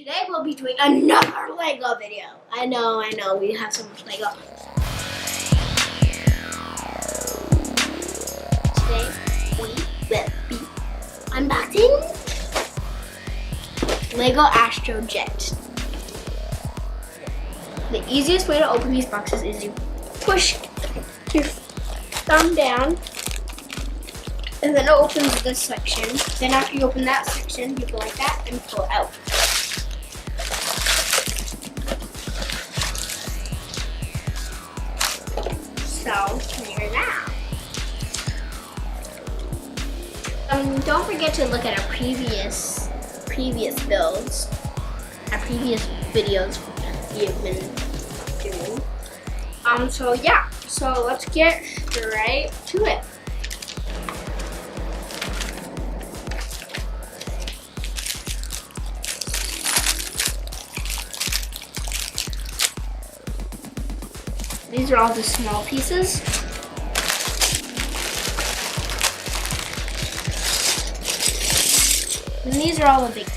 Today we'll be doing another Lego video. I know, we have so much Lego. Today we will be unboxing Lego Astro Jet. The easiest way to open these boxes is you push your thumb down and then it opens this section. Then after you open that section, you go like that and pull it out. So, here's that. Don't forget to look at our previous builds, our previous videos we've been doing. So yeah, so let's get right to it. These are all the small pieces. And these are all the big pieces.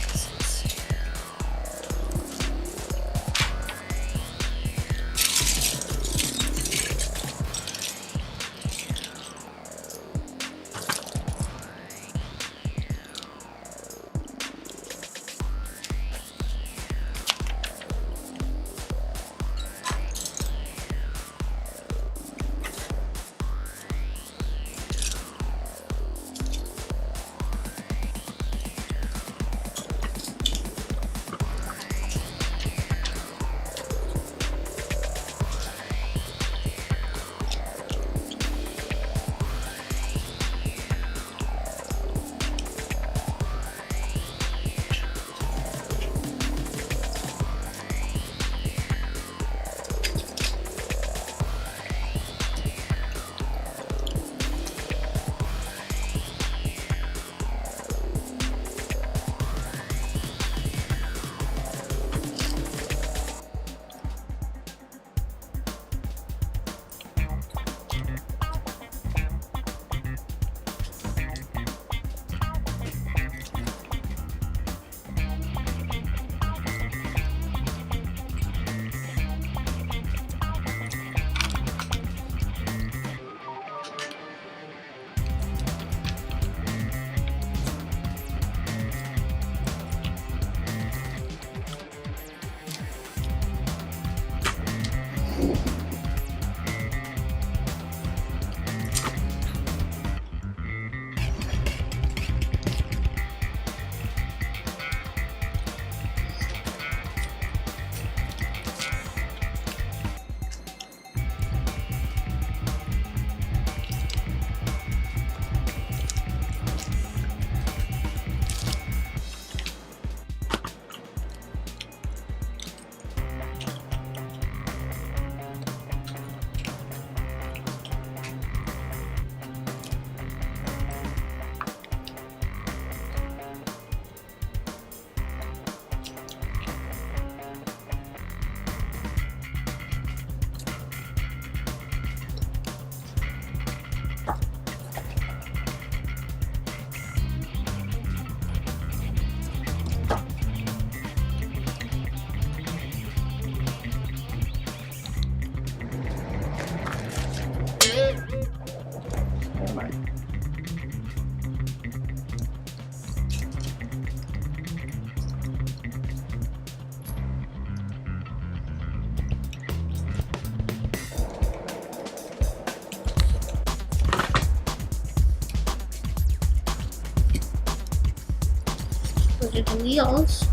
Look at the wheels.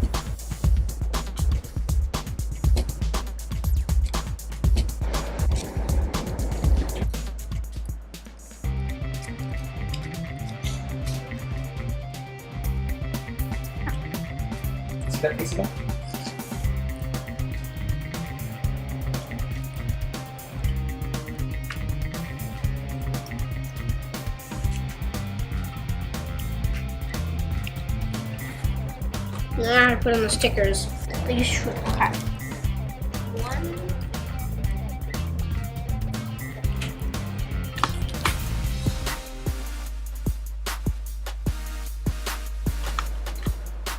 That piece again? Now I put on the stickers. These should okay. One.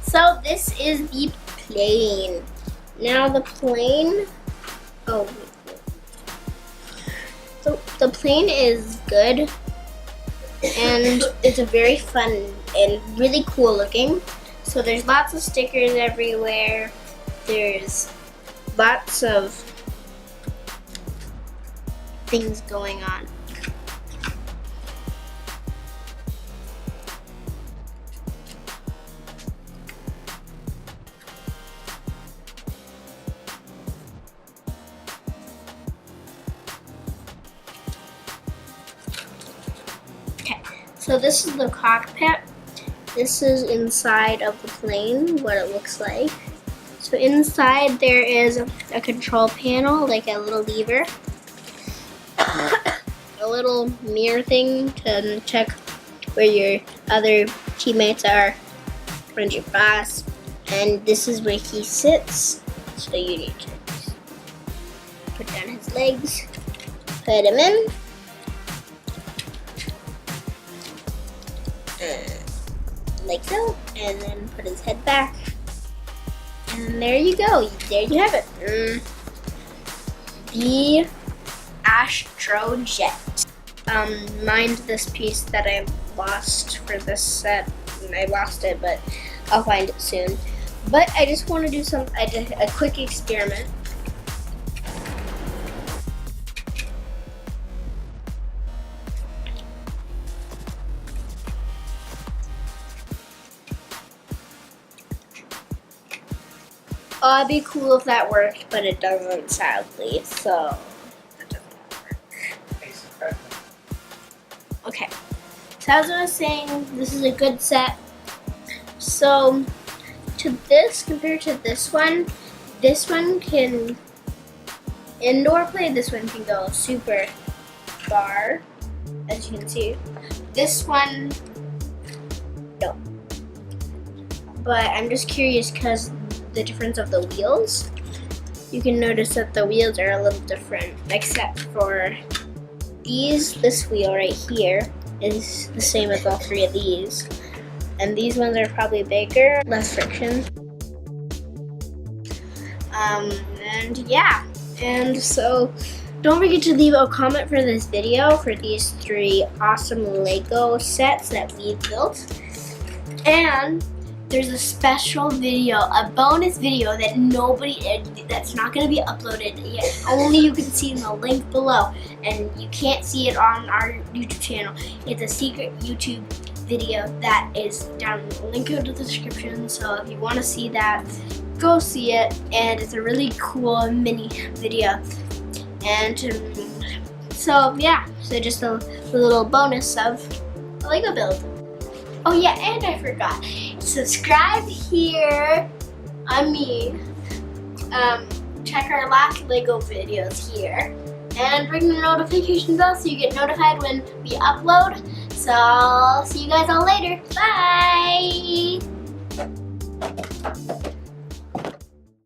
So this is the plane. Now the plane, oh, so the plane is good, and it's a very fun and really cool looking. So there's lots of stickers everywhere. There's lots of things going on. Okay, so this is the cockpit. This is inside of the plane, what it looks like. So inside there is a control panel, like a little lever. A little mirror thing to check where your other teammates are, and your boss. And this is where he sits. So you need to put down his legs, put him in. Like so, and then put his head back. And there you go. There you have it. The Astro Jet. Mind this piece that I lost for this set. I lost it, but I'll find it soon. But I just want to do a quick experiment. Oh, it'd be cool if that worked, but it doesn't, sadly, so that doesn't work. Okay, so as I was saying, this is a good set. So, to this, compared to this one can indoor play, this one can go super far, as you can see. This one, no. But I'm just curious because the difference of the wheels. You can notice that the wheels are a little different, except for these. This wheel right here is the same as all three of these. And these ones are probably bigger, less friction. And yeah, and so don't forget to leave a comment for this video for these 3 awesome Lego sets that we built. And there's a special video, a bonus video that's not going to be uploaded yet. Only you can see in the link below, and you can't see it on our YouTube channel. It's a secret YouTube video that is down, link in the description. So if you want to see that, go see it. And it's a really cool mini video. And so yeah, so just a little bonus of a Lego build. Oh yeah, and I forgot. Subscribe here on me. Check our last Lego videos here. And ring the notification bell so you get notified when we upload. So I'll see you guys all later. Bye!